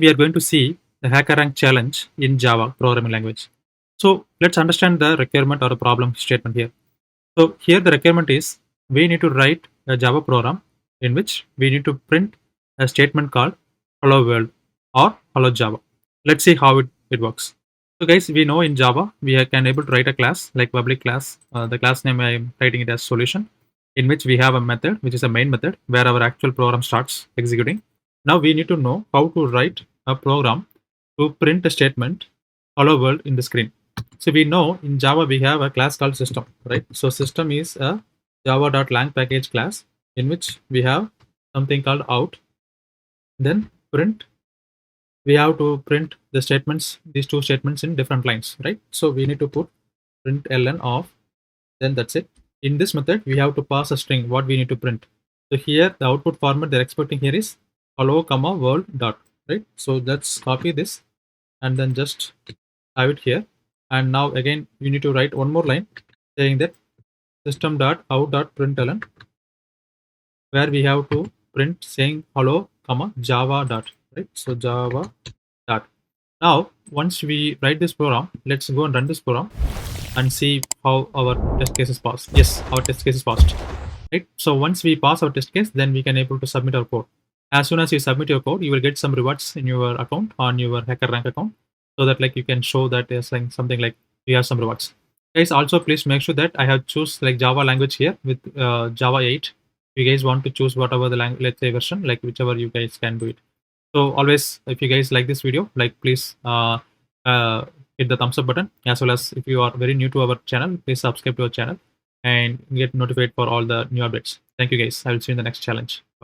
We are going to see the HackerRank challenge in Java programming language. So let's understand the requirement or a problem statement here. So here the requirement is we need to write a Java program in which we need to print a statement called hello world or hello Java. Let's see how it works. So guys, we know in Java we can able to write a class like public class. The class name I am writing it as solution, in which we have a method which is a main method where our actual program starts executing. Now we need to know how to write a program to print a statement hello world in the screen. So we know in Java we have a class called system, right? So system is a java.lang package class in which we have something called out, then print. We have to print the statements, these two statements in different lines, right? So we need to put print ln of, then that's it. In this method, we have to pass a string, what we need to print. So here the output format they're expecting here is hello, comma, world dot, right? So let's copy this and then just have it here. And now again, you need to write one more line saying that system.out.println, where we have to print saying hello, comma, java dot, right? So java dot. Now, once we write this program, let's go and run this program and see how our test cases pass. Yes, our test case is passed. Right. So once we pass our test case, then we can able to submit our code. As soon as you submit your code, you will get some rewards in your account on your HackerRank account, so that like you can show that there's like something like you have some rewards. Guys, also please make sure that I have choose like Java language here with Java 8. If you guys want to choose whatever the language, let's say version, like whichever you guys can do it. So always, if you guys like this video, like please hit the thumbs up button, as well as if you are very new to our channel, please subscribe to our channel and get notified for all the new updates. Thank you guys. I will see you in the next challenge.